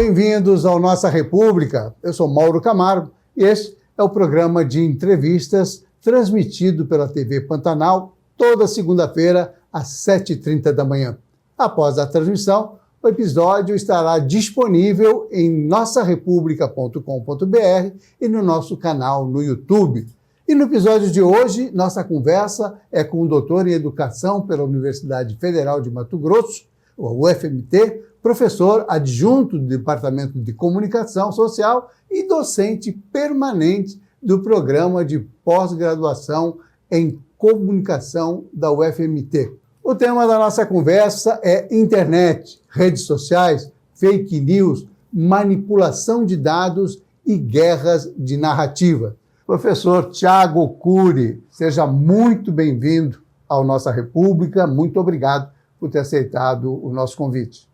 Bem-vindos ao Nossa República. Eu sou Mauro Camargo e este é o programa de entrevistas transmitido pela TV Pantanal toda segunda-feira às 7h30 da manhã. Após a transmissão, o episódio estará disponível em nossarepublica.com.br e no nosso canal no YouTube. E no episódio de hoje, nossa conversa é com o doutor em Educação pela Universidade Federal de Mato Grosso, o UFMT, professor adjunto do Departamento de Comunicação Social e docente permanente do Programa de Pós-Graduação em Comunicação da UFMT. O tema da nossa conversa é internet, redes sociais, fake news, manipulação de dados e guerras de narrativa. Professor Thiago Cury, seja muito bem-vindo ao Nossa República. Muito obrigado por ter aceitado o nosso convite.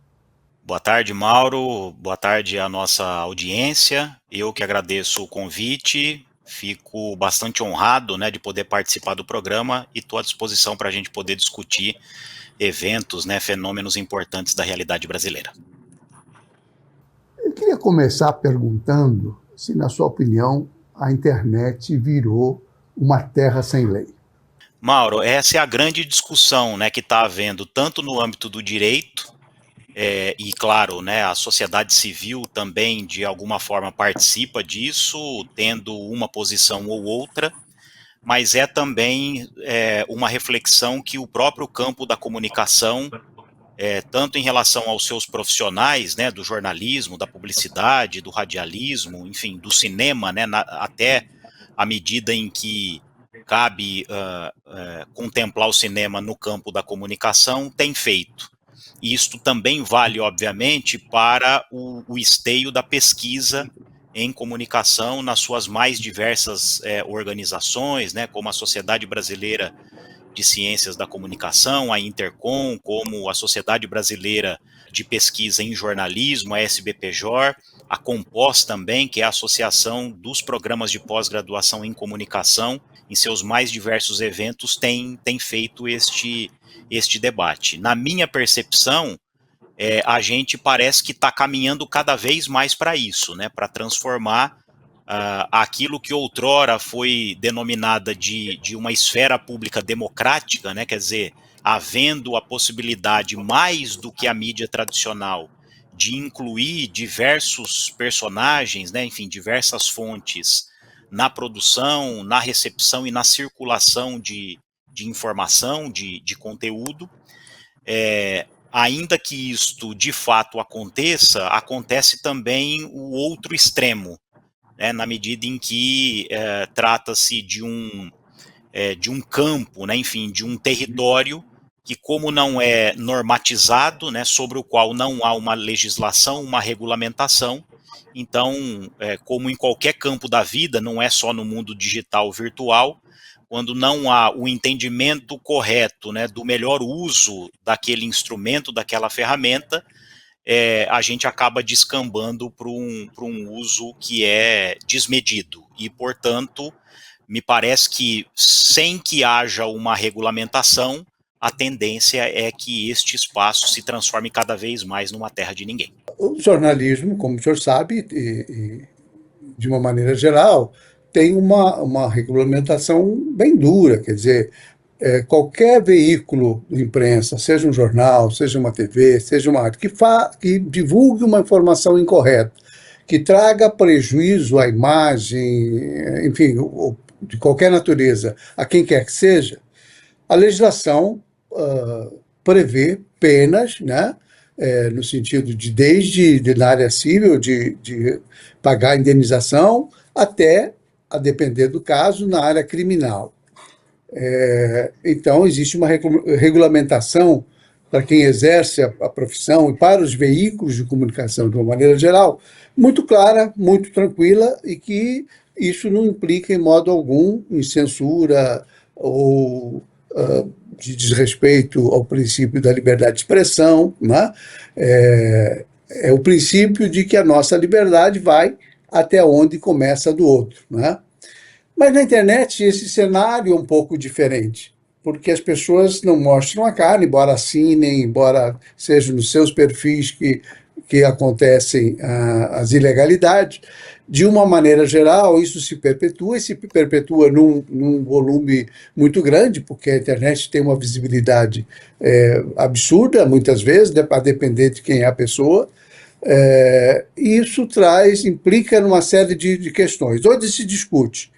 Boa tarde, Mauro. Boa tarde à nossa audiência. Eu que agradeço o convite. Fico bastante honrado, de poder participar do programa e estou à disposição para a gente poder discutir eventos, fenômenos importantes da realidade brasileira. Eu queria começar perguntando se, na sua opinião, a internet virou uma terra sem lei. Mauro, essa é a grande discussão que está havendo tanto no âmbito do direito, e claro, a sociedade civil também de alguma forma participa disso, tendo uma posição ou outra, mas é também uma reflexão que o próprio campo da comunicação, tanto em relação aos seus profissionais, do jornalismo, da publicidade, do radialismo, enfim, do cinema, até à medida em que cabe contemplar o cinema no campo da comunicação, tem feito. Isto também vale, obviamente, para o esteio da pesquisa em comunicação nas suas mais diversas organizações, como a Sociedade Brasileira de Ciências da Comunicação, a Intercom, como a Sociedade Brasileira de Pesquisa em Jornalismo, a SBPJOR, a Compós também, que é a Associação dos Programas de Pós-Graduação em Comunicação, em seus mais diversos eventos, tem feito este debate. Na minha percepção, a gente parece que está caminhando cada vez mais para isso, para transformar aquilo que outrora foi denominada de uma esfera pública democrática, quer dizer, havendo a possibilidade, mais do que a mídia tradicional, de incluir diversos personagens, enfim, diversas fontes na produção, na recepção e na circulação de informação, de conteúdo. Ainda que isto de fato aconteça, acontece também o outro extremo, na medida em que trata-se de um campo, enfim, de um território que, como não é normatizado, sobre o qual não há uma legislação, uma regulamentação, então, como em qualquer campo da vida, não é só no mundo digital virtual, quando não há o entendimento correto, do melhor uso daquele instrumento, daquela ferramenta, a gente acaba descambando para um uso que é desmedido. E, portanto, me parece que, sem que haja uma regulamentação, a tendência é que este espaço se transforme cada vez mais numa terra de ninguém. O jornalismo, como o senhor sabe, de uma maneira geral, tem uma regulamentação bem dura, quer dizer, qualquer veículo de imprensa, seja um jornal, seja uma TV, seja uma arte, que divulgue uma informação incorreta, que traga prejuízo à imagem, enfim, de qualquer natureza, a quem quer que seja, a legislação prevê penas, no sentido de desde na área civil, de pagar indenização, até, a depender do caso, na área criminal. Então, existe uma regulamentação para quem exerce a profissão e para os veículos de comunicação, de uma maneira geral, muito clara, muito tranquila, e que isso não implica em modo algum em censura ou de desrespeito ao princípio da liberdade de expressão. É o princípio de que a nossa liberdade vai até onde começa a do outro. Mas na internet esse cenário é um pouco diferente, porque as pessoas não mostram a cara, embora assinem, embora seja nos seus perfis que acontecem as ilegalidades. De uma maneira geral, isso se perpetua, e se perpetua num volume muito grande, porque a internet tem uma visibilidade absurda, muitas vezes, a depender de quem é a pessoa. Isso implica numa série de questões. Hoje se discute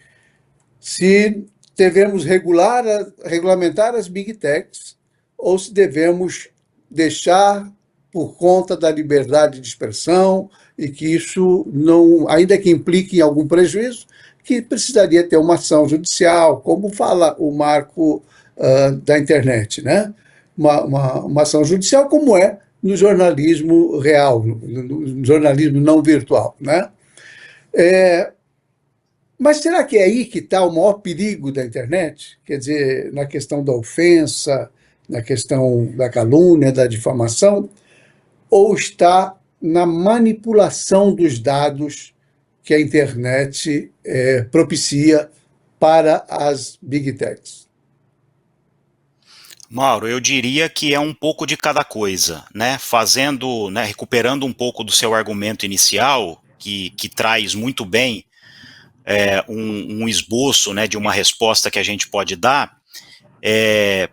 se devemos regulamentar as big techs ou se devemos deixar por conta da liberdade de expressão e que isso não, ainda que implique em algum prejuízo, que precisaria ter uma ação judicial, como fala o marco da internet, né? Uma ação judicial como é no jornalismo real, no jornalismo não virtual, né? Mas será que é aí que está o maior perigo da internet? Quer dizer, na questão da ofensa, na questão da calúnia, da difamação, ou está na manipulação dos dados que a internet propicia para as big techs? Mauro, eu diria que é um pouco de cada coisa, né? Recuperando um pouco do seu argumento inicial, que traz muito bem um esboço, né, de uma resposta que a gente pode dar.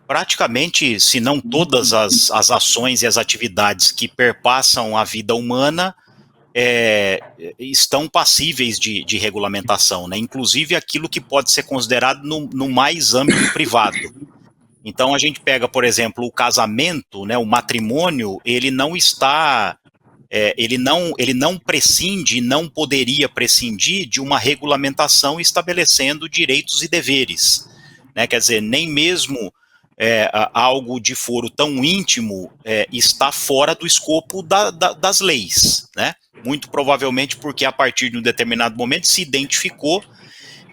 Praticamente, se não todas as ações e as atividades que perpassam a vida humana estão passíveis de regulamentação, né? Inclusive aquilo que pode ser considerado no mais âmbito privado. Então a gente pega, por exemplo, o casamento, né, o matrimônio, ele não está, ele não prescinde, não poderia prescindir de uma regulamentação estabelecendo direitos e deveres, né? Quer dizer, nem mesmo algo de foro tão íntimo está fora do escopo das leis, né? Muito provavelmente porque a partir de um determinado momento se identificou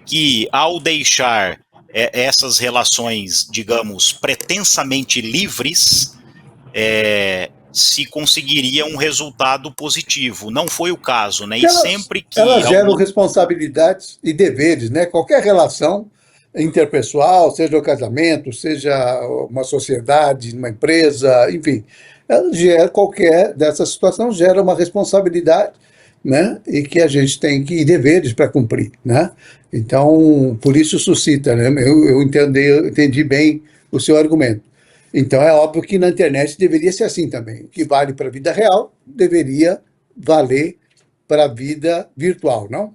que ao deixar essas relações, digamos, pretensamente livres, se conseguiria um resultado positivo. Não foi o caso, né? Elas geram responsabilidades e deveres, né? Qualquer relação interpessoal, seja o casamento, seja uma sociedade, uma empresa, enfim, qualquer dessa situação gera uma responsabilidade, né? E que a gente tem deveres para cumprir, né? Então, por isso suscita, né? Eu entendi bem o seu argumento. Então, é óbvio que na internet deveria ser assim também. O que vale para a vida real deveria valer para a vida virtual, não?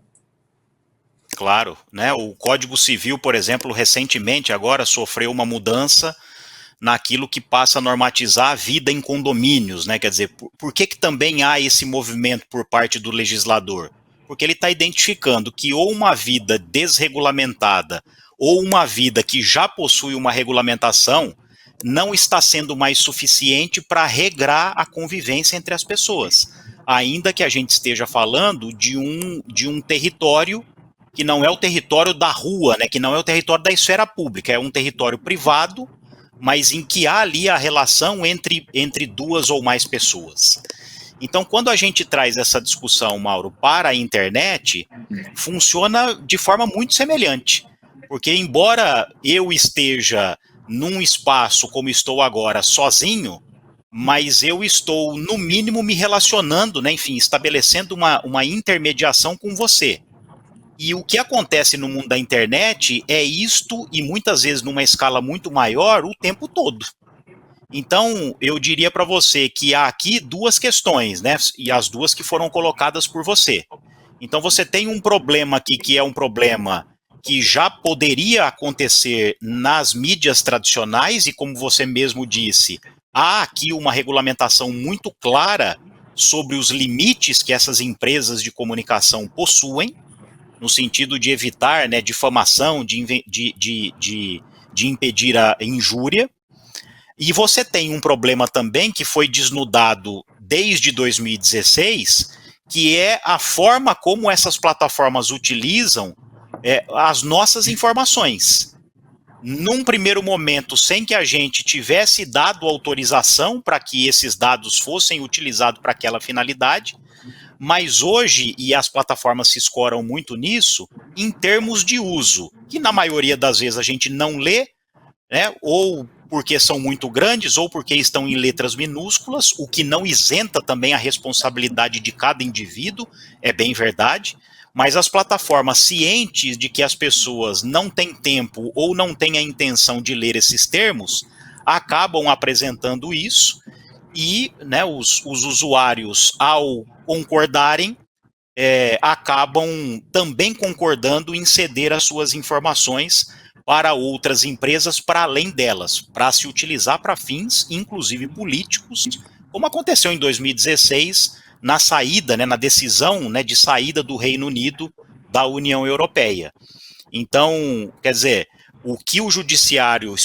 Claro, né? O Código Civil, por exemplo, recentemente agora sofreu uma mudança naquilo que passa a normatizar a vida em condomínios, né? Quer dizer, por que também há esse movimento por parte do legislador? Porque ele está identificando que ou uma vida desregulamentada ou uma vida que já possui uma regulamentação não está sendo mais suficiente para regrar a convivência entre as pessoas, ainda que a gente esteja falando de um território que não é o território da rua, né? Que não é o território da esfera pública, é um território privado, mas em que há ali a relação entre duas ou mais pessoas. Então, quando a gente traz essa discussão, Mauro, para a internet, funciona de forma muito semelhante. Porque, embora eu esteja num espaço como estou agora, sozinho, mas eu estou, no mínimo, me relacionando, né, enfim, estabelecendo uma intermediação com você. E o que acontece no mundo da internet é isto, e muitas vezes numa escala muito maior, o tempo todo. Então, eu diria para você que há aqui duas questões, né? E as duas que foram colocadas por você. Então, você tem um problema aqui que é um problema que já poderia acontecer nas mídias tradicionais, e como você mesmo disse, há aqui uma regulamentação muito clara sobre os limites que essas empresas de comunicação possuem, no sentido de evitar, né, difamação, de impedir a injúria. E você tem um problema também que foi desnudado desde 2016, que é a forma como essas plataformas utilizam as nossas informações. Num primeiro momento, sem que a gente tivesse dado autorização para que esses dados fossem utilizados para aquela finalidade, mas hoje, e as plataformas se escoram muito nisso, em termos de uso, que na maioria das vezes a gente não lê, né, ou porque são muito grandes ou porque estão em letras minúsculas, o que não isenta também a responsabilidade de cada indivíduo, é bem verdade, mas as plataformas, cientes de que as pessoas não têm tempo ou não têm a intenção de ler esses termos, acabam apresentando isso e, né, os usuários, ao concordarem, acabam também concordando em ceder as suas informações para outras empresas para além delas, para se utilizar para fins, inclusive políticos, como aconteceu em 2016, na saída, né, na decisão, né, de saída do Reino Unido da União Europeia. Então, quer dizer, o que o judiciário,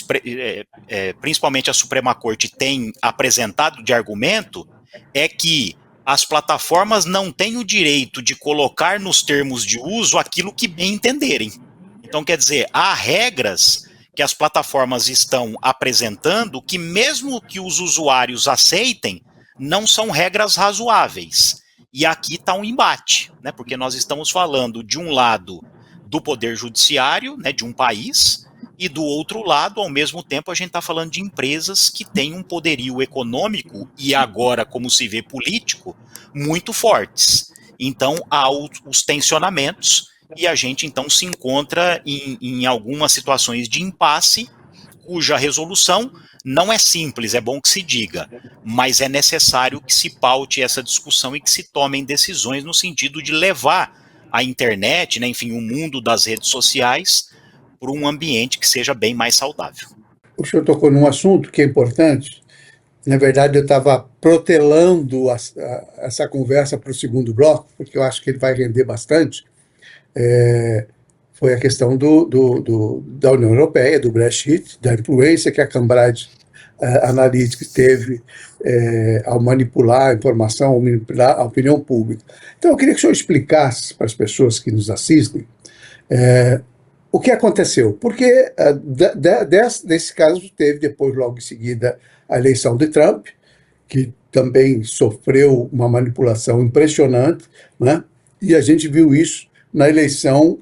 principalmente a Suprema Corte, tem apresentado de argumento é que as plataformas não têm o direito de colocar nos termos de uso aquilo que bem entenderem. Então, quer dizer, há regras que as plataformas estão apresentando que, mesmo que os usuários aceitem, não são regras razoáveis. E aqui está um embate, né? Porque nós estamos falando, de um lado, do poder judiciário, né, de um país, e do outro lado, ao mesmo tempo, a gente está falando de empresas que têm um poderio econômico e agora, como se vê, político, muito fortes. Então, há os tensionamentos e a gente, então, se encontra em algumas situações de impasse, cuja resolução não é simples, é bom que se diga, mas é necessário que se paute essa discussão e que se tomem decisões no sentido de levar a internet, né, enfim, o mundo das redes sociais, para um ambiente que seja bem mais saudável. O senhor tocou num assunto que é importante. Na verdade, eu estava protelando essa conversa para o segundo bloco, porque eu acho que ele vai render bastante. Foi a questão da União Europeia, do Brexit, da influência que a Cambridge Analytica teve ao manipular a informação, ao manipular a opinião pública. Então, eu queria que o senhor explicasse para as pessoas que nos assistem o que aconteceu. Porque desse caso teve depois, logo em seguida, a eleição de Trump, que também sofreu uma manipulação impressionante, né? E a gente viu isso na eleição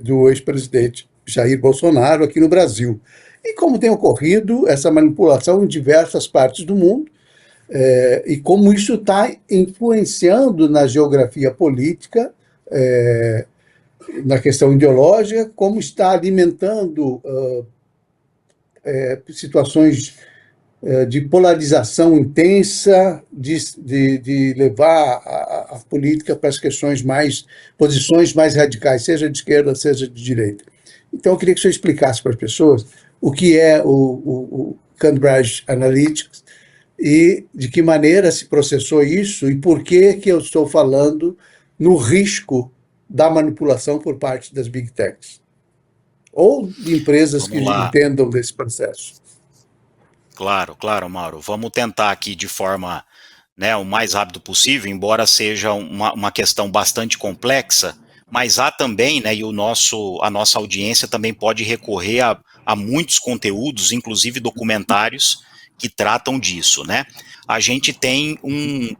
do ex-presidente Jair Bolsonaro aqui no Brasil. E como tem ocorrido essa manipulação em diversas partes do mundo, e como isso está influenciando na geografia política, na questão ideológica, como está alimentando situações de polarização intensa, de levar a política para as posições mais radicais, seja de esquerda, seja de direita. Então, eu queria que o senhor explicasse para as pessoas o que é o Cambridge Analytica e de que maneira se processou isso e por que eu estou falando no risco da manipulação por parte das Big Techs ou de empresas que entendam desse processo. Claro, Mauro. Vamos tentar aqui de forma, né, o mais rápido possível, embora seja uma questão bastante complexa, mas há também, né, e a nossa audiência também pode recorrer a muitos conteúdos, inclusive documentários, que tratam disso, né? A gente tem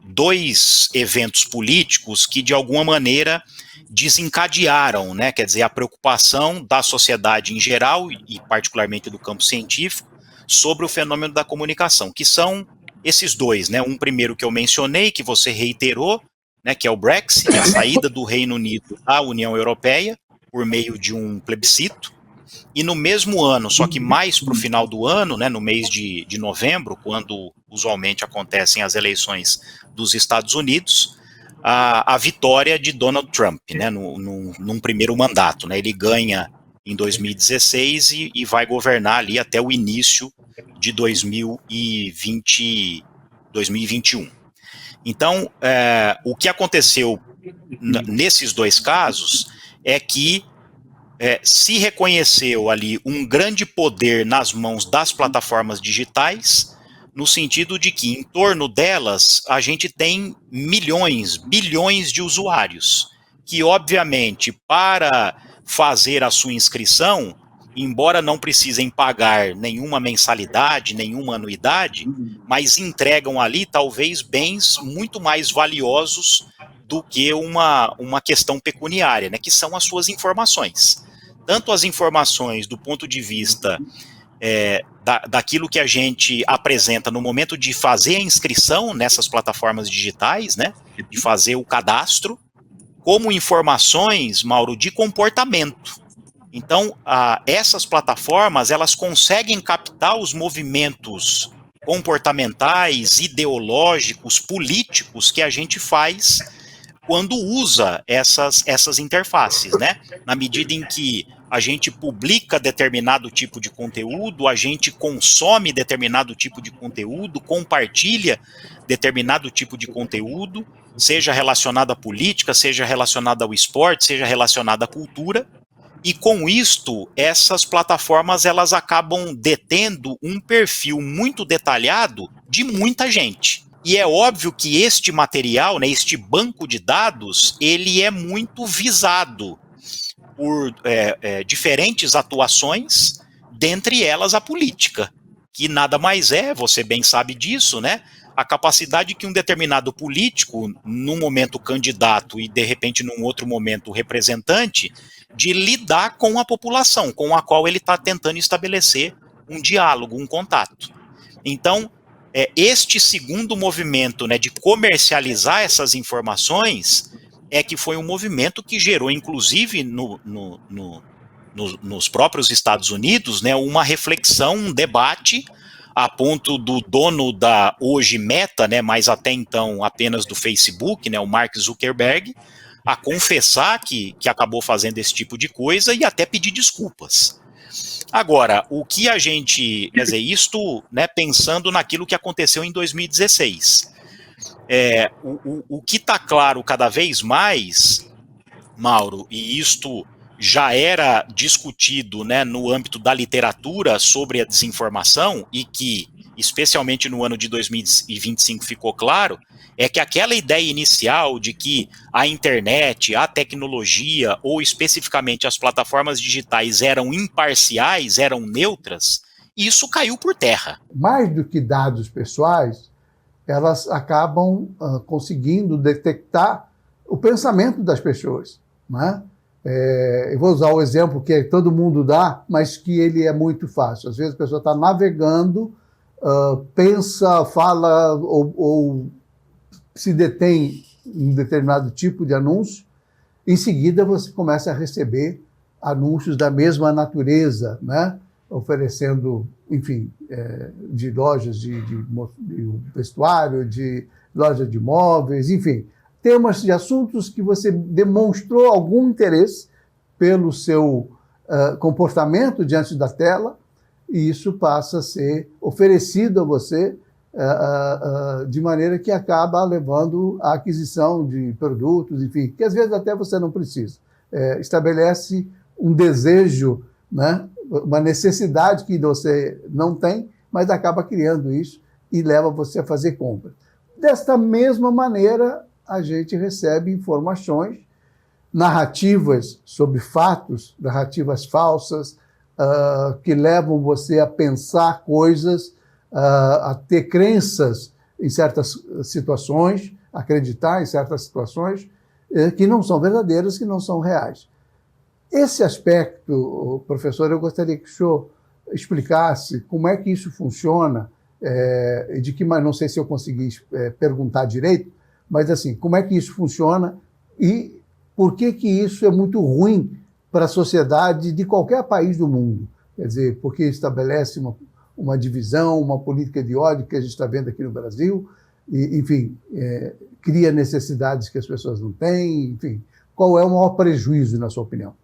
dois eventos políticos que, de alguma maneira, desencadearam, né, quer dizer, a preocupação da sociedade em geral, e particularmente do campo científico, sobre o fenômeno da comunicação, que são esses dois, né? Um primeiro que eu mencionei, que você reiterou, né, que é o Brexit, a saída do Reino Unido da União Europeia, por meio de um plebiscito, e no mesmo ano, só que mais para o final do ano, né, no mês de novembro, quando usualmente acontecem as eleições dos Estados Unidos, a vitória de Donald Trump, né, num primeiro mandato, né? Ele ganha em 2016 e vai governar ali até o início de 2021. Então, o que aconteceu nesses dois casos é que se reconheceu ali um grande poder nas mãos das plataformas digitais, no sentido de que em torno delas a gente tem milhões, bilhões de usuários, que obviamente para fazer a sua inscrição, embora não precisem pagar nenhuma mensalidade, nenhuma anuidade, mas entregam ali talvez bens muito mais valiosos do que uma questão pecuniária, né, que são as suas informações. Tanto as informações do ponto de vista daquilo que a gente apresenta no momento de fazer a inscrição nessas plataformas digitais, né, de fazer o cadastro, como informações, Mauro, de comportamento. Então, essas plataformas, elas conseguem captar os movimentos comportamentais, ideológicos, políticos que a gente faz quando usa essas interfaces, né? Na medida em que a gente publica determinado tipo de conteúdo, a gente consome determinado tipo de conteúdo, compartilha determinado tipo de conteúdo, seja relacionado à política, seja relacionado ao esporte, seja relacionado à cultura, e com isto, essas plataformas elas acabam detendo um perfil muito detalhado de muita gente. E é óbvio que este material, né, este banco de dados, ele é muito visado por diferentes atuações, dentre elas a política, que nada mais é, você bem sabe disso, né? A capacidade que um determinado político, num momento candidato e de repente num outro momento representante, de lidar com a população, com a qual ele está tentando estabelecer um diálogo, um contato. Então, este segundo movimento, né, de comercializar essas informações, que foi um movimento que gerou, inclusive, nos próprios Estados Unidos, né, uma reflexão, um debate, a ponto do dono da hoje Meta, né, mas até então apenas do Facebook, né, o Mark Zuckerberg, a confessar que acabou fazendo esse tipo de coisa e até pedir desculpas. Agora, o que a gente, quer dizer, isto, né, pensando naquilo que aconteceu em 2016, o que está claro cada vez mais, Mauro, e isto já era discutido, né, no âmbito da literatura sobre a desinformação, e que, especialmente no ano de 2025, ficou claro, é que aquela ideia inicial de que a internet, a tecnologia, ou especificamente as plataformas digitais eram imparciais, eram neutras, isso caiu por terra. Mais do que dados pessoais, elas acabam conseguindo detectar o pensamento das pessoas, né? Eu vou usar o exemplo que todo mundo dá, mas que ele é muito fácil. Às vezes a pessoa está navegando, pensa, fala ou se detém em um determinado tipo de anúncio, em seguida você começa a receber anúncios da mesma natureza, né? Oferecendo, enfim, de lojas de vestuário, de lojas de móveis, enfim, temas de assuntos que você demonstrou algum interesse pelo seu comportamento diante da tela, e isso passa a ser oferecido a você de maneira que acaba levando à aquisição de produtos, enfim, que às vezes até você não precisa. Estabelece um desejo, né, uma necessidade que você não tem, mas acaba criando isso e leva você a fazer compras. Desta mesma maneira, a gente recebe informações, narrativas sobre fatos, narrativas falsas, que levam você a pensar coisas, a ter crenças em certas situações, acreditar em certas situações que não são verdadeiras, que não são reais. Esse aspecto, professor, eu gostaria que o senhor explicasse como é que isso funciona, não sei se eu consegui perguntar direito, mas assim, como é que isso funciona e por que isso é muito ruim para a sociedade de qualquer país do mundo. Quer dizer, porque estabelece uma divisão, uma política de ódio que a gente está vendo aqui no Brasil, e, enfim, cria necessidades que as pessoas não têm, enfim. Qual é o maior prejuízo, na sua opinião?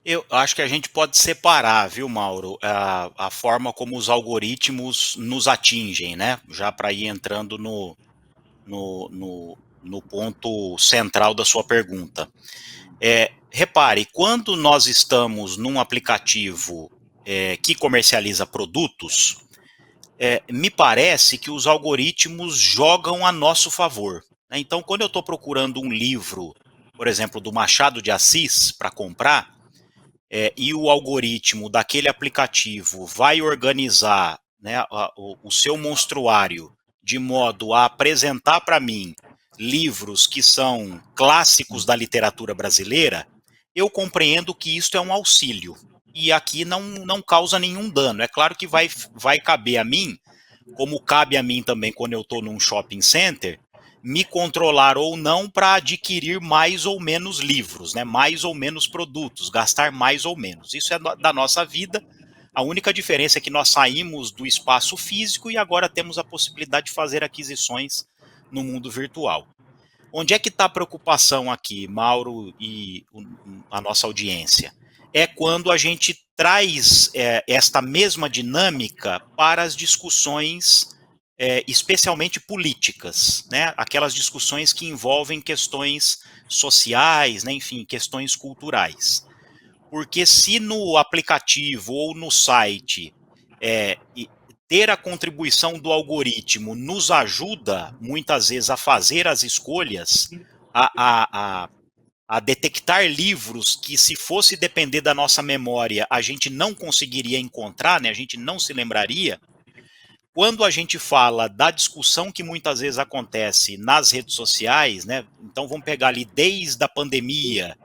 Eu acho que a gente pode separar, viu, Mauro, a forma como os algoritmos nos atingem, né? Já para ir entrando no ponto central da sua pergunta. Repare, quando nós estamos num aplicativo que comercializa produtos, me parece que os algoritmos jogam a nosso favor, né? Então, quando eu estou procurando um livro, por exemplo, do Machado de Assis, para comprar, e o algoritmo daquele aplicativo vai organizar, né, o seu monstruário de modo a apresentar para mim livros que são clássicos da literatura brasileira, eu compreendo que isto é um auxílio. e aqui não causa nenhum dano. É claro que vai caber a mim, como cabe a mim também quando eu estou num shopping center, me controlar ou não para adquirir mais ou menos livros, né? Mais ou menos produtos, gastar mais ou menos. Isso é da nossa vida. A única diferença é que nós saímos do espaço físico e agora temos a possibilidade de fazer aquisições no mundo virtual. Onde é que está a preocupação aqui, Mauro e a nossa audiência? É quando a gente traz esta mesma dinâmica para as discussões, especialmente políticas, né? Aquelas discussões que envolvem questões sociais, né? Enfim, questões culturais. Porque se no aplicativo ou no site ter a contribuição do algoritmo nos ajuda, muitas vezes, a fazer as escolhas, a detectar livros que, se fosse depender da nossa memória, a gente não conseguiria encontrar, né? A gente não se lembraria. Quando a gente fala da discussão que muitas vezes acontece nas redes sociais, né? Então vamos pegar ali desde a pandemia,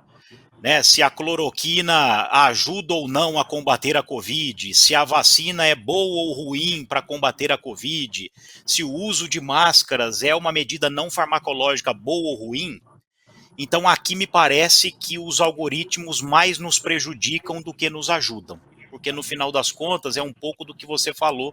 né, se a cloroquina ajuda ou não a combater a Covid, se a vacina é boa ou ruim para combater a Covid, se o uso de máscaras é uma medida não farmacológica boa ou ruim. Então aqui me parece que os algoritmos mais nos prejudicam do que nos ajudam, porque no final das contas é um pouco do que você falou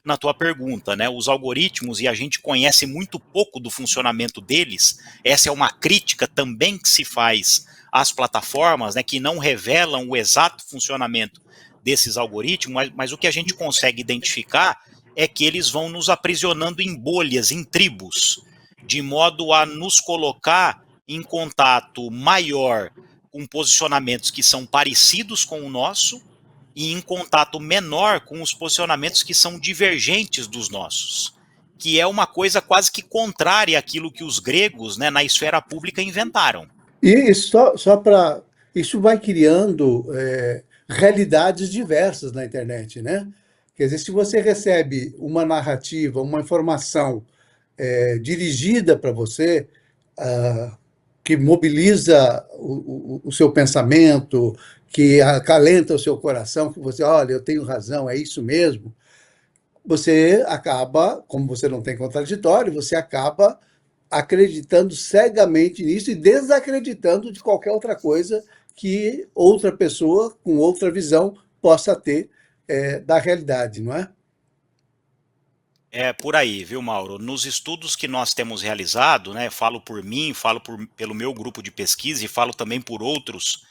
na tua pergunta, né? Os algoritmos, e a gente conhece muito pouco do funcionamento deles, essa é uma crítica também que se faz às plataformas, né, que não revelam o exato funcionamento desses algoritmos, mas o que a gente consegue identificar é que eles vão nos aprisionando em bolhas, em tribos, de modo a nos colocar em contato maior com posicionamentos que são parecidos com o nosso e em contato menor com os posicionamentos que são divergentes dos nossos, que é uma coisa quase que contrária àquilo que os gregos, né, na esfera pública inventaram. E só para. Isso vai criando realidades diversas na internet, né? Quer dizer, se você recebe uma narrativa, uma informação dirigida para você, que mobiliza o seu pensamento, que acalenta o seu coração, que você, olha, eu tenho razão, é isso mesmo, você acaba, como você não tem contraditório, você acaba acreditando cegamente nisso e desacreditando de qualquer outra coisa que outra pessoa com outra visão possa ter da realidade, não é? É por aí, viu, Mauro? Nos estudos que nós temos realizado, né, falo por mim, pelo meu grupo de pesquisa e falo também por outros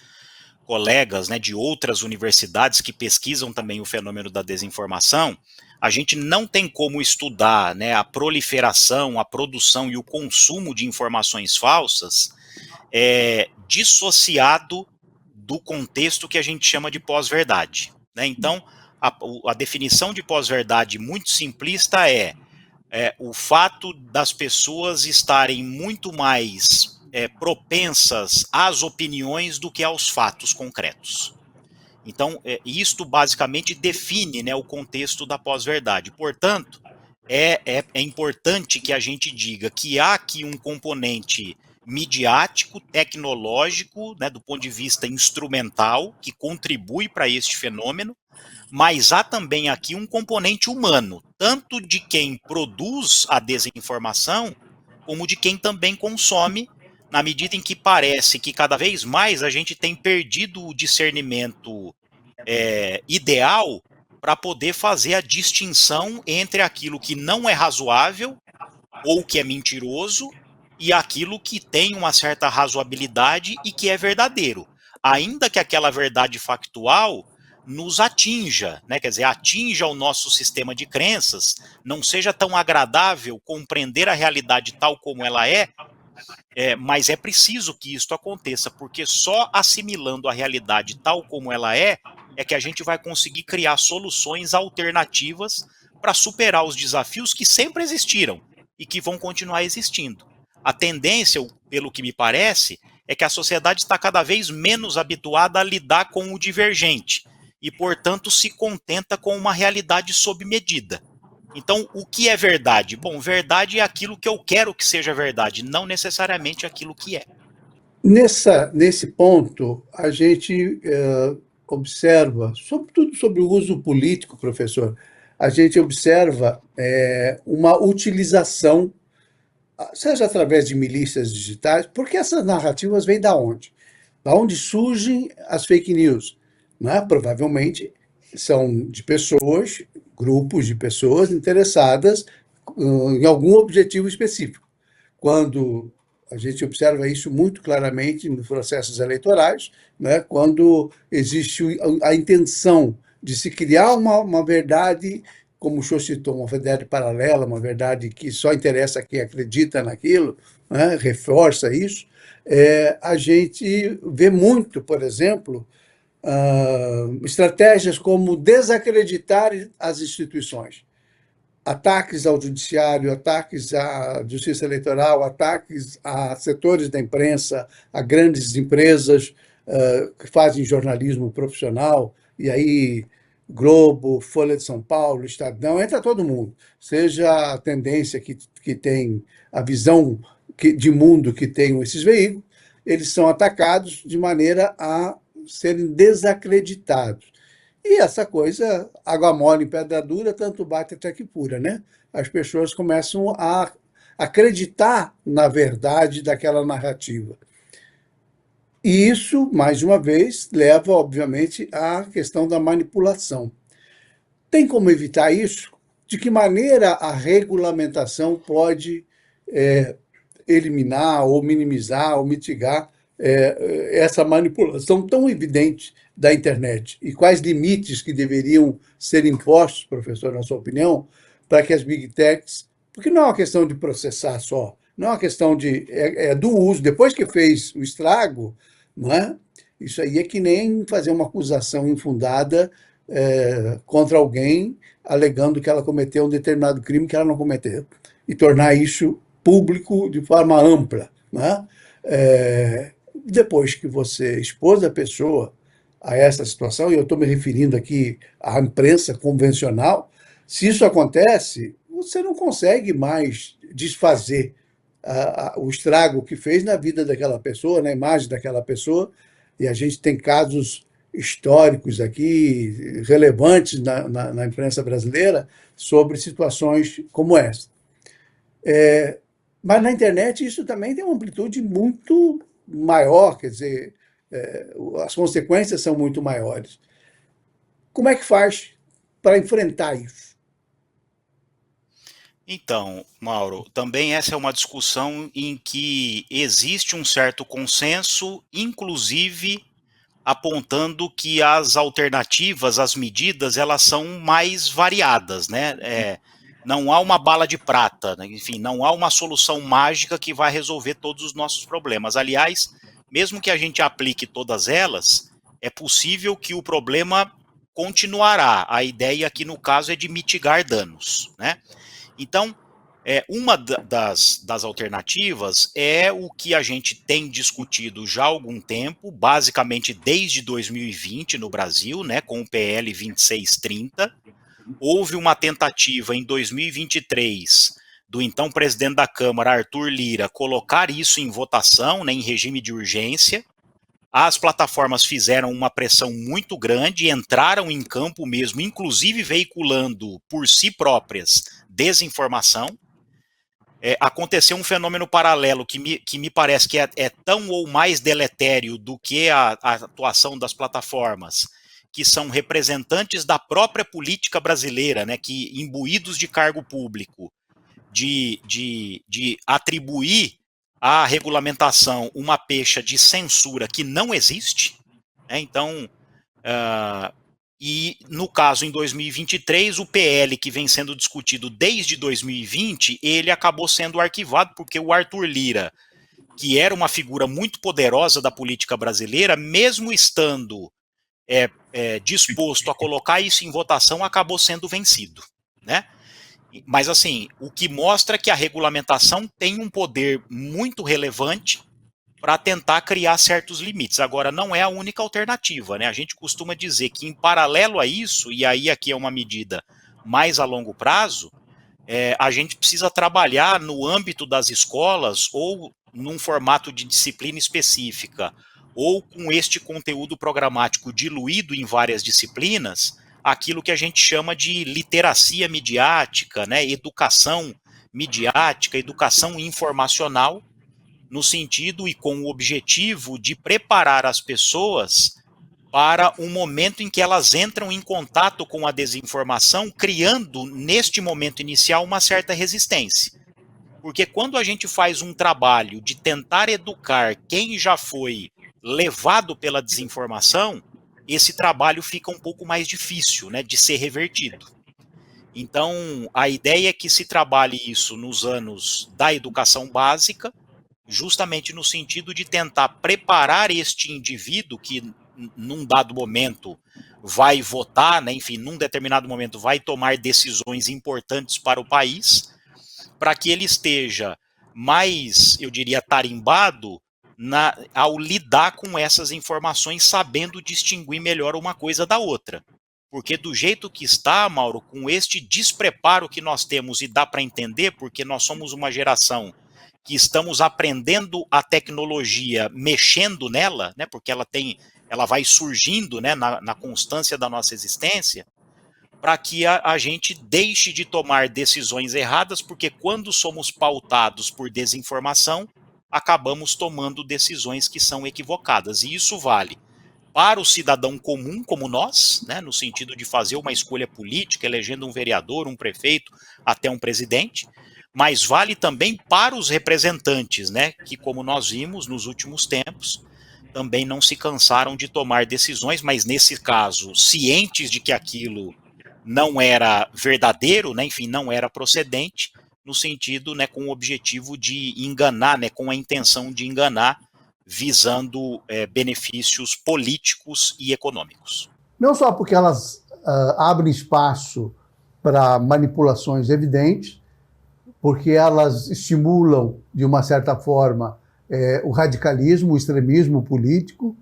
colegas, né, de outras universidades que pesquisam também o fenômeno da desinformação, a gente não tem como estudar, né, a proliferação, a produção e o consumo de informações falsas dissociado do contexto que a gente chama de pós-verdade, né? Então, a definição de pós-verdade muito simplista é o fato das pessoas estarem muito mais propensas às opiniões do que aos fatos concretos. Então, isto basicamente define, né, o contexto da pós-verdade. Portanto, é importante que a gente diga que há aqui um componente midiático, tecnológico, né, do ponto de vista instrumental, que contribui para este fenômeno, mas há também aqui um componente humano, tanto de quem produz a desinformação, como de quem também consome, na medida em que parece que cada vez mais a gente tem perdido o discernimento ideal para poder fazer a distinção entre aquilo que não é razoável ou que é mentiroso e aquilo que tem uma certa razoabilidade e que é verdadeiro, ainda que aquela verdade factual nos atinja, né? Quer dizer, atinja o nosso sistema de crenças, não seja tão agradável compreender a realidade tal como ela mas é preciso que isso aconteça, porque só assimilando a realidade tal como ela é que a gente vai conseguir criar soluções alternativas para superar os desafios que sempre existiram e que vão continuar existindo. A tendência, pelo que me parece, é que a sociedade está cada vez menos habituada a lidar com o divergente e, portanto, se contenta com uma realidade sob medida. Então, o que é verdade? Bom, verdade é aquilo que eu quero que seja verdade, não necessariamente aquilo que é. Nesse ponto, a gente observa, sobretudo sobre o uso político, professor, a gente observa uma utilização, seja através de milícias digitais, porque essas narrativas vêm da onde? Da onde surgem as fake news? Né? Provavelmente são de pessoas, grupos de pessoas interessadas em algum objetivo específico. Quando a gente observa isso muito claramente nos processos eleitorais, né, quando existe a intenção de se criar uma verdade, como o senhor citou, uma verdade paralela, uma verdade que só interessa a quem acredita naquilo, né, reforça isso, a gente vê muito, por exemplo, estratégias como desacreditar as instituições, ataques ao judiciário, ataques à justiça eleitoral, ataques a setores da imprensa, a grandes empresas que fazem jornalismo profissional, e aí Globo, Folha de São Paulo, Estadão, entra todo mundo, seja a tendência que tem, a visão de mundo que tem esses veículos, eles são atacados de maneira a serem desacreditados. E essa coisa, água mole em pedra dura, tanto bate até que pura, né? As pessoas começam a acreditar na verdade daquela narrativa. E isso, mais uma vez, leva, obviamente, à questão da manipulação. Tem como evitar isso? De que maneira a regulamentação pode eliminar, ou minimizar, ou mitigar essa manipulação tão evidente da internet? E quais limites que deveriam ser impostos, professor, na sua opinião, para que as big techs... Porque não é uma questão de processar só, não é uma questão de... do uso. Depois que fez o estrago, não é? Isso aí é que nem fazer uma acusação infundada contra alguém, alegando que ela cometeu um determinado crime que ela não cometeu, e tornar isso público de forma ampla. Né? Depois que você expôs a pessoa a essa situação, e eu estou me referindo aqui à imprensa convencional, se isso acontece, você não consegue mais desfazer o estrago que fez na vida daquela pessoa, na imagem daquela pessoa, e a gente tem casos históricos aqui, relevantes na imprensa brasileira, sobre situações como essa. Mas na internet isso também tem uma amplitude muito maior, quer dizer, as consequências são muito maiores. Como é que faz para enfrentar isso? Então, Mauro, também essa é uma discussão em que existe um certo consenso, inclusive apontando que as alternativas, as medidas, elas são mais variadas, né? Não há uma bala de prata, né? Enfim, não há uma solução mágica que vai resolver todos os nossos problemas. Aliás, mesmo que a gente aplique todas elas, é possível que o problema continuará. A ideia aqui, no caso, é de mitigar danos, né? Então, uma das alternativas é o que a gente tem discutido já há algum tempo, basicamente desde 2020 no Brasil, né, com o PL 2630. Houve uma tentativa em 2023 do então presidente da Câmara, Arthur Lira, colocar isso em votação, né, em regime de urgência. As plataformas fizeram uma pressão muito grande, entraram em campo mesmo, inclusive veiculando por si próprias desinformação. Aconteceu um fenômeno paralelo que me parece que é tão ou mais deletério do que a atuação das plataformas, que são representantes da própria política brasileira, né, que imbuídos de cargo público, de atribuir à regulamentação uma pecha de censura que não existe, né? Então, e no caso em 2023, o PL que vem sendo discutido desde 2020, ele acabou sendo arquivado porque o Arthur Lira, que era uma figura muito poderosa da política brasileira, mesmo estando disposto a colocar isso em votação, acabou sendo vencido, né? Mas assim, o que mostra que a regulamentação tem um poder muito relevante para tentar criar certos limites. Agora, não é a única alternativa, né? A gente costuma dizer que, em paralelo a isso, e aí aqui é uma medida mais a longo prazo, a gente precisa trabalhar no âmbito das escolas ou num formato de disciplina específica ou com este conteúdo programático diluído em várias disciplinas, aquilo que a gente chama de literacia midiática, né, educação midiática, educação informacional, no sentido e com o objetivo de preparar as pessoas para um momento em que elas entram em contato com a desinformação, criando, neste momento inicial, uma certa resistência. Porque quando a gente faz um trabalho de tentar educar quem já foi levado pela desinformação, esse trabalho fica um pouco mais difícil, né, de ser revertido. Então, a ideia é que se trabalhe isso nos anos da educação básica, justamente no sentido de tentar preparar este indivíduo que, num dado momento, vai votar, né, enfim, num determinado momento vai tomar decisões importantes para o país, para que ele esteja mais, eu diria, tarimbado ao lidar com essas informações, sabendo distinguir melhor uma coisa da outra. Porque do jeito que está, Mauro, com este despreparo que nós temos, e dá para entender, porque nós somos uma geração que estamos aprendendo a tecnologia, mexendo nela, né, porque ela vai surgindo, né, na constância da nossa existência, para que a gente deixe de tomar decisões erradas, porque quando somos pautados por desinformação, acabamos tomando decisões que são equivocadas. E isso vale para o cidadão comum, como nós, né, no sentido de fazer uma escolha política, elegendo um vereador, um prefeito, até um presidente, mas vale também para os representantes, né, que, como nós vimos nos últimos tempos, também não se cansaram de tomar decisões, mas nesse caso, cientes de que aquilo não era verdadeiro, né, enfim, não era procedente, no sentido, né, com o objetivo de enganar, né, com a intenção de enganar, visando benefícios políticos e econômicos. Não só porque elas abrem espaço para manipulações evidentes, porque elas estimulam, de uma certa forma, o radicalismo, o extremismo político,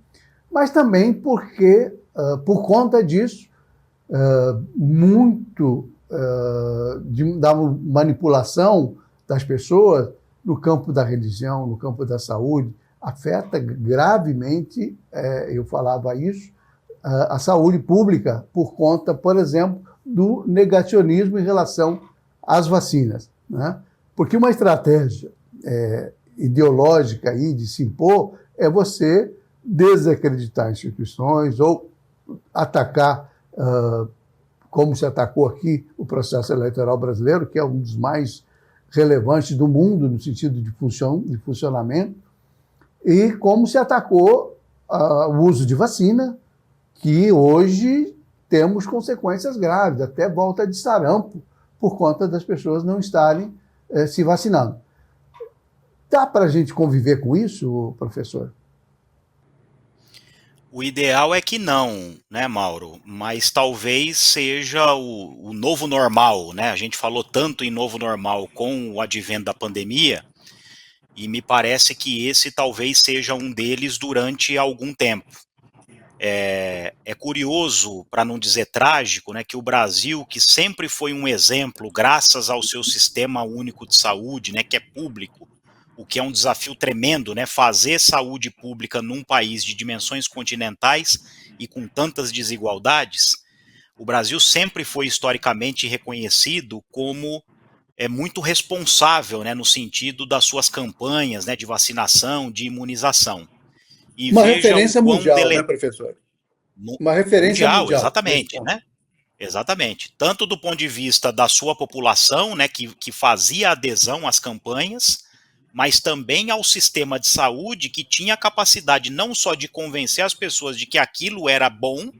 mas também porque, por conta disso, muito da manipulação das pessoas no campo da religião, no campo da saúde, afeta gravemente, eu falava isso, a saúde pública, por conta, por exemplo, do negacionismo em relação às vacinas, né? Porque uma estratégia ideológica aí de se impor é você desacreditar instituições ou atacar, como se atacou aqui o processo eleitoral brasileiro, que é um dos mais relevantes do mundo no sentido de funcionamento, e como se atacou o uso de vacina, que hoje temos consequências graves, até volta de sarampo, por conta das pessoas não estarem se vacinando. Dá para a gente conviver com isso, professor? O ideal é que não, né, Mauro? Mas talvez seja o novo normal, né? A gente falou tanto em novo normal com o advento da pandemia, e me parece que esse talvez seja um deles durante algum tempo. É curioso, para não dizer trágico, né, que o Brasil, que sempre foi um exemplo, graças ao seu sistema único de saúde, né, que é público, o que é um desafio tremendo, né, fazer saúde pública num país de dimensões continentais e com tantas desigualdades, o Brasil sempre foi historicamente reconhecido como muito responsável, né, no sentido das suas campanhas, né, de vacinação, de imunização. E Uma veja o referência quão mundial, né, professor? Uma referência mundial. Exatamente, né? Exatamente. Tanto do ponto de vista da sua população, né, que fazia adesão às campanhas, mas também ao sistema de saúde que tinha a capacidade não só de convencer as pessoas de que aquilo era bom,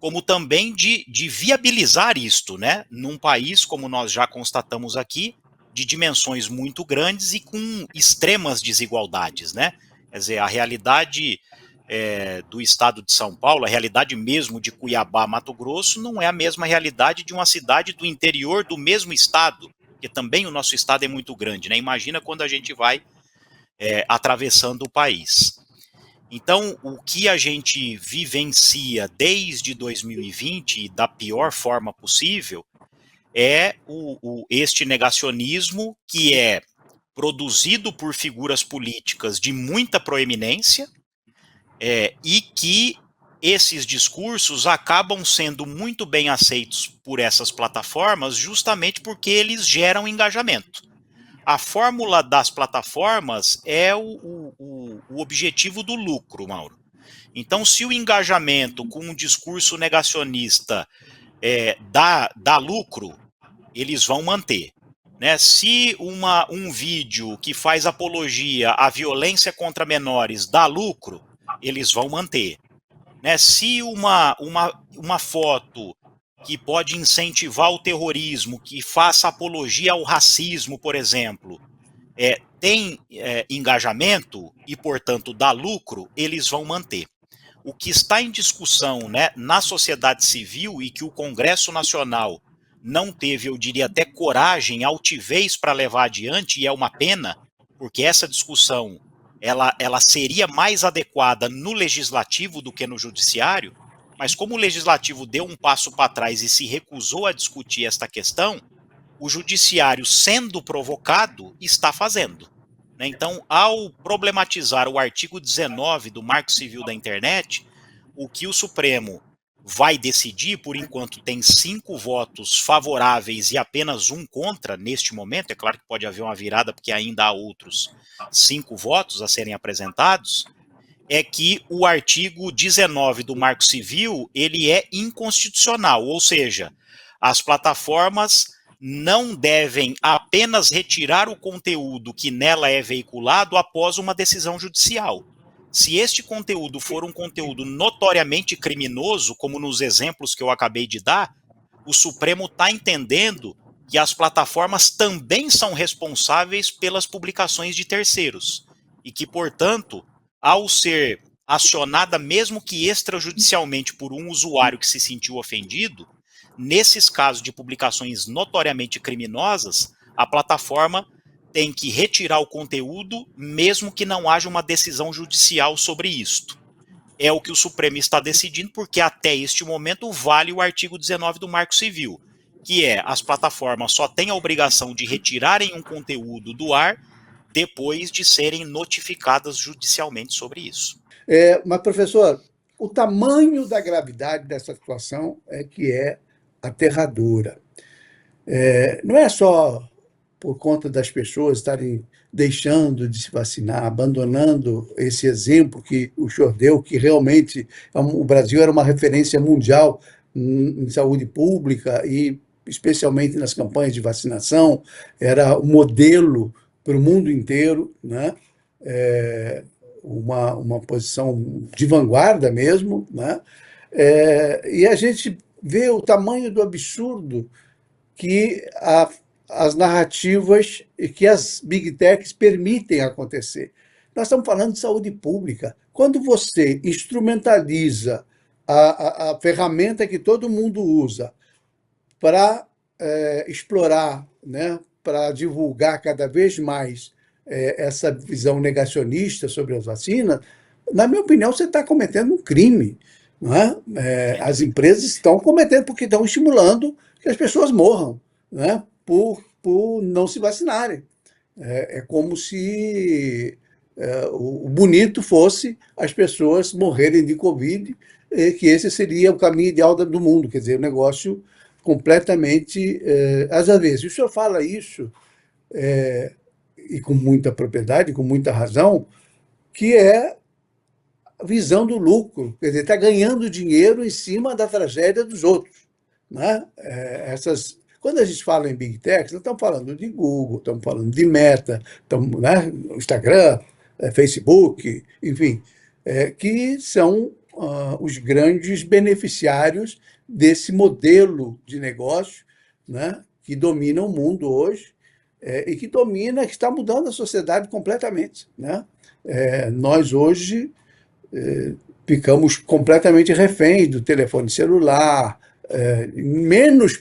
como também de viabilizar isto, né, num país, como nós já constatamos aqui, de dimensões muito grandes e com extremas desigualdades, né? Quer dizer, a realidade do estado de São Paulo, a realidade mesmo de Cuiabá, Mato Grosso, não é a mesma realidade de uma cidade do interior do mesmo estado, porque também o nosso estado é muito grande, né? Imagina quando a gente vai atravessando o país. Então, o que a gente vivencia desde 2020, da pior forma possível, é este negacionismo que é produzido por figuras políticas de muita proeminência, e que esses discursos acabam sendo muito bem aceitos por essas plataformas justamente porque eles geram engajamento. A fórmula das plataformas é o objetivo do lucro, Mauro. Então, se o engajamento com um discurso negacionista dá lucro, eles vão manter. Né? Se um vídeo que faz apologia à violência contra menores dá lucro, eles vão manter. Né? Se uma foto que pode incentivar o terrorismo, que faça apologia ao racismo, por exemplo, tem engajamento e, portanto, dá lucro, eles vão manter. O que está em discussão, né, na sociedade civil e que o Congresso Nacional não teve, eu diria até coragem, altivez para levar adiante, e é uma pena, porque essa discussão ela seria mais adequada no legislativo do que no judiciário, mas como o legislativo deu um passo para trás e se recusou a discutir esta questão, o judiciário, sendo provocado, está fazendo. Então, ao problematizar o artigo 19 do Marco Civil da Internet, o que o Supremo vai decidir, por enquanto tem 5 votos favoráveis e apenas 1 contra neste momento, é claro que pode haver uma virada porque ainda há outros 5 votos a serem apresentados, é que o artigo 19 do Marco Civil, ele é inconstitucional, ou seja, as plataformas não devem apenas retirar o conteúdo que nela é veiculado após uma decisão judicial. Se este conteúdo for um conteúdo notoriamente criminoso, como nos exemplos que eu acabei de dar, o Supremo está entendendo que as plataformas também são responsáveis pelas publicações de terceiros e que, portanto, ao ser acionada, mesmo que extrajudicialmente, por um usuário que se sentiu ofendido, nesses casos de publicações notoriamente criminosas, a plataforma tem que retirar o conteúdo, mesmo que não haja uma decisão judicial sobre isto. É o que o Supremo está decidindo, porque até este momento vale o artigo 19 do Marco Civil, que é as plataformas só têm a obrigação de retirarem um conteúdo do ar depois de serem notificadas judicialmente sobre isso. Mas, professor, o tamanho da gravidade dessa situação é que é aterradora. Não é só por conta das pessoas estarem deixando de se vacinar, abandonando esse exemplo que o senhor deu, que realmente o Brasil era uma referência mundial em saúde pública e especialmente nas campanhas de vacinação, era um modelo para o mundo inteiro, né? Uma posição de vanguarda mesmo, né? E a gente vê o tamanho do absurdo que as narrativas e que as big techs permitem acontecer. Nós estamos falando de saúde pública. Quando você instrumentaliza a ferramenta que todo mundo usa para explorar, né, para divulgar cada vez mais essa visão negacionista sobre as vacinas, na minha opinião, você está cometendo um crime. Não é? As empresas estão cometendo porque estão estimulando que as pessoas morram, né, por não se vacinarem. É como se o bonito fosse as pessoas morrerem de Covid, que esse seria o caminho ideal do mundo, quer dizer, o negócio completamente às avessas. E o senhor fala isso, e com muita propriedade, com muita razão, que é a visão do lucro, quer dizer, está ganhando dinheiro em cima da tragédia dos outros. Né? Quando a gente fala em Big Tech, nós estamos falando de Google, estamos falando de Meta, né, Instagram, Facebook, enfim, que são os grandes beneficiários desse modelo de negócio, né, que domina o mundo hoje e que está mudando a sociedade completamente. Né? Nós hoje ficamos completamente reféns do telefone celular, menos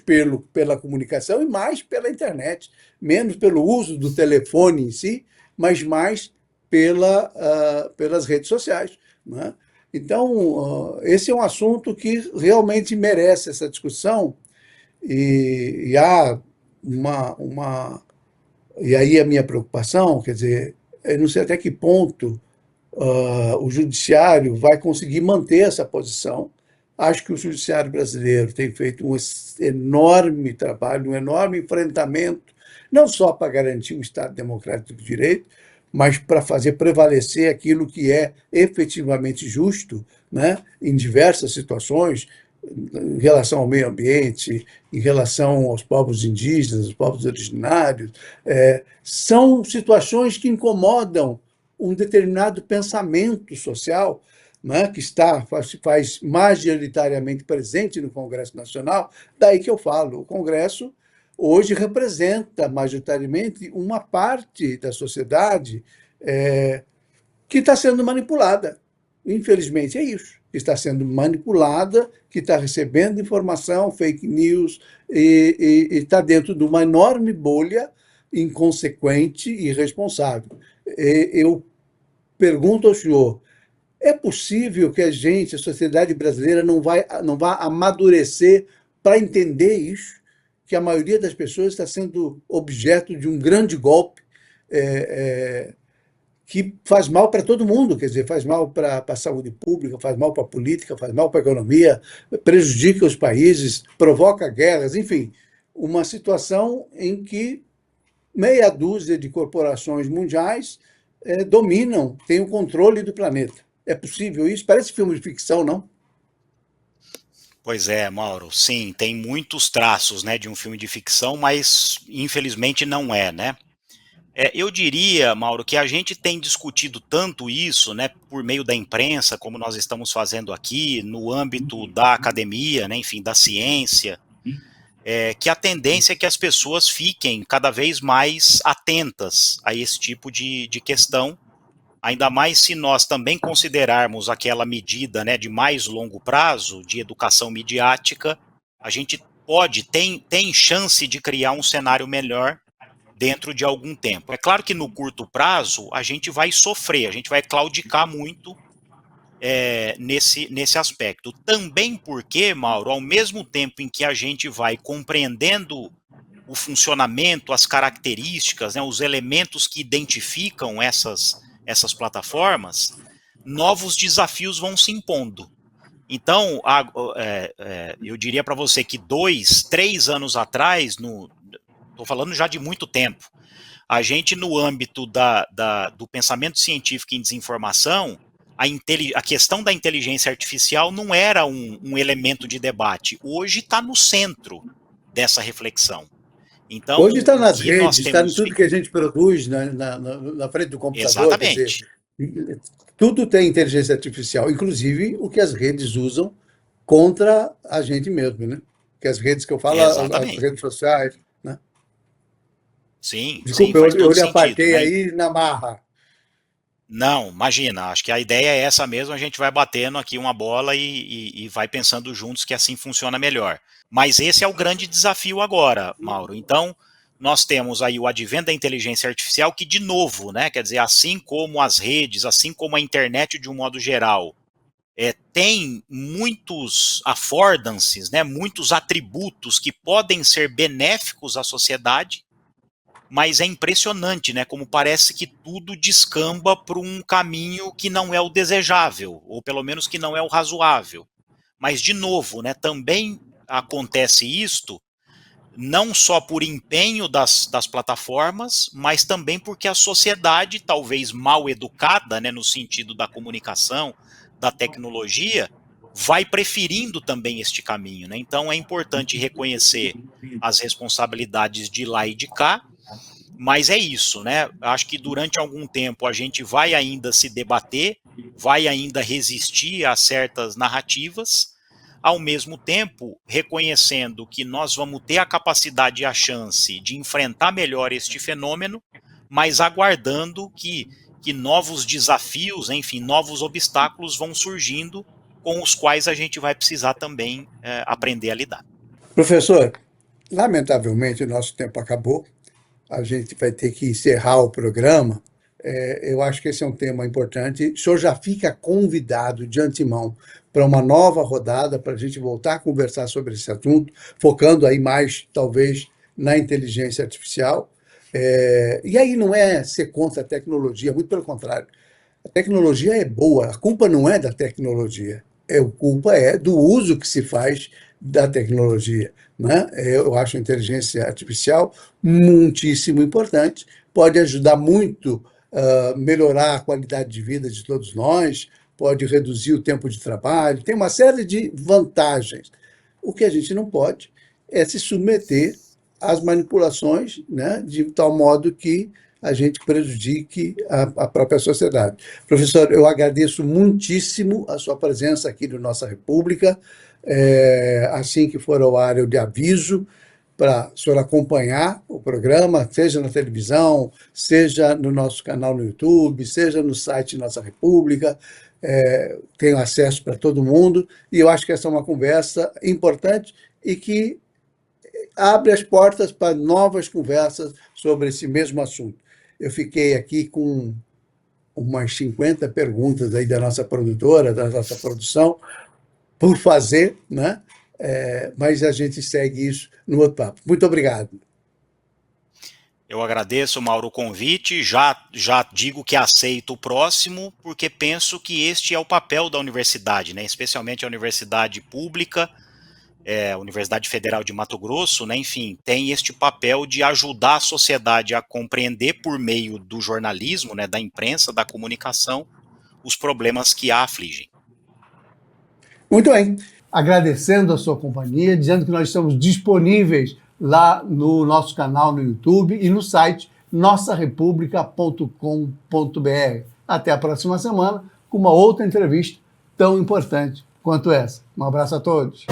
pela comunicação e mais pela internet, menos pelo uso do telefone em si, mas mais pelas redes sociais. Né? Então, esse é um assunto que realmente merece essa discussão e há e aí a minha preocupação, quer dizer, eu não sei até que ponto o judiciário vai conseguir manter essa posição. Acho que o judiciário brasileiro tem feito um enorme trabalho, um enorme enfrentamento, não só para garantir o Estado Democrático de Direito, mas para fazer prevalecer aquilo que é efetivamente justo, né, em diversas situações, em relação ao meio ambiente, em relação aos povos indígenas, aos povos originários. São situações que incomodam um determinado pensamento social, né, que faz majoritariamente presente no Congresso Nacional. Daí que eu falo, o Congresso hoje representa majoritariamente uma parte da sociedade que está sendo manipulada. Infelizmente é isso, que está sendo manipulada, que está recebendo informação, fake news, e está dentro de uma enorme bolha inconsequente e irresponsável. Eu pergunto ao senhor, é possível que a sociedade brasileira, não vá amadurecer para entender isso? Que a maioria das pessoas está sendo objeto de um grande golpe que faz mal para todo mundo, quer dizer, faz mal para a saúde pública, faz mal para a política, faz mal para a economia, prejudica os países, provoca guerras, enfim, uma situação em que meia dúzia de corporações mundiais dominam, têm o controle do planeta. É possível isso? Parece filme de ficção, não? Pois é, Mauro, sim, tem muitos traços, né, de um filme de ficção, mas infelizmente não é, né? Eu diria, Mauro, que a gente tem discutido tanto isso, né, por meio da imprensa, como nós estamos fazendo aqui, no âmbito da academia, né, enfim, da ciência, que a tendência é que as pessoas fiquem cada vez mais atentas a esse tipo de questão, ainda mais se nós também considerarmos aquela medida, né, de mais longo prazo, de educação midiática, a gente tem chance de criar um cenário melhor dentro de algum tempo. É claro que no curto prazo a gente vai sofrer, a gente vai claudicar muito nesse aspecto. Também porque, Mauro, ao mesmo tempo em que a gente vai compreendendo o funcionamento, as características, né, os elementos que identificam essas plataformas, novos desafios vão se impondo. Então, eu diria para você que 2, 3 anos atrás, estou falando já de muito tempo, a gente no âmbito do pensamento científico em desinformação, a questão da inteligência artificial não era um elemento de debate. Hoje está no centro dessa reflexão. Então, hoje está nas redes, está em tudo que a gente produz na frente do computador. Exatamente. Quer dizer, tudo tem inteligência artificial, inclusive o que as redes usam contra a gente mesmo, né? Que as redes que eu falo, exatamente, as redes sociais, né? Sim, desculpa, sim, eu lhe apartei, né? Aí na marra. Não, imagina, acho que a ideia é essa mesmo, a gente vai batendo aqui uma bola e vai pensando juntos que assim funciona melhor. Mas esse é o grande desafio agora, Mauro. Então, nós temos aí o advento da inteligência artificial que, de novo, né, quer dizer, assim como as redes, assim como a internet de um modo geral, tem muitos affordances, né, muitos atributos que podem ser benéficos à sociedade, mas é impressionante, né, como parece que tudo descamba para um caminho que não é o desejável, ou pelo menos que não é o razoável. Mas, de novo, né, também acontece isto, não só por empenho das plataformas, mas também porque a sociedade, talvez mal educada, né, no sentido da comunicação, da tecnologia, vai preferindo também este caminho, né? Então é importante reconhecer as responsabilidades de lá e de cá, mas é isso, né? Acho que durante algum tempo a gente vai ainda se debater, vai ainda resistir a certas narrativas, ao mesmo tempo reconhecendo que nós vamos ter a capacidade e a chance de enfrentar melhor este fenômeno, mas aguardando que novos desafios, enfim, novos obstáculos vão surgindo com os quais a gente vai precisar também aprender a lidar. Professor, lamentavelmente o nosso tempo acabou, a gente vai ter que encerrar o programa. Eu acho que esse é um tema importante. O senhor já fica convidado de antemão para uma nova rodada, para a gente voltar a conversar sobre esse assunto, focando aí mais, talvez, na inteligência artificial. E aí não é ser contra a tecnologia, muito pelo contrário. A tecnologia é boa, a culpa não é da tecnologia, a culpa é do uso que se faz da tecnologia, né? Eu acho a inteligência artificial muitíssimo importante, pode ajudar muito a melhorar a qualidade de vida de todos nós, pode reduzir o tempo de trabalho, tem uma série de vantagens. O que a gente não pode é se submeter às manipulações, né, de tal modo que a gente prejudique a própria sociedade. Professor, eu agradeço muitíssimo a sua presença aqui no Nossa República. Assim que for ao ar, eu lhe aviso para o senhor acompanhar o programa, seja na televisão, seja no nosso canal no YouTube, seja no site Nossa República. Tenho acesso para todo mundo, e eu acho que essa é uma conversa importante e que abre as portas para novas conversas sobre esse mesmo assunto. Eu fiquei aqui com umas 50 perguntas aí da nossa produtora, da nossa produção, por fazer, né? Mas a gente segue isso no outro papo. Muito obrigado. Eu agradeço, Mauro, o convite, já digo que aceito o próximo, porque penso que este é o papel da universidade, né? Especialmente a universidade pública, a Universidade Federal de Mato Grosso, né? Enfim, tem este papel de ajudar a sociedade a compreender por meio do jornalismo, né? Da imprensa, da comunicação, os problemas que a afligem. Muito bem. Agradecendo a sua companhia, dizendo que nós estamos disponíveis lá no nosso canal no YouTube e no site nossarepublica.com.br. Até a próxima semana com uma outra entrevista tão importante quanto essa. Um abraço a todos.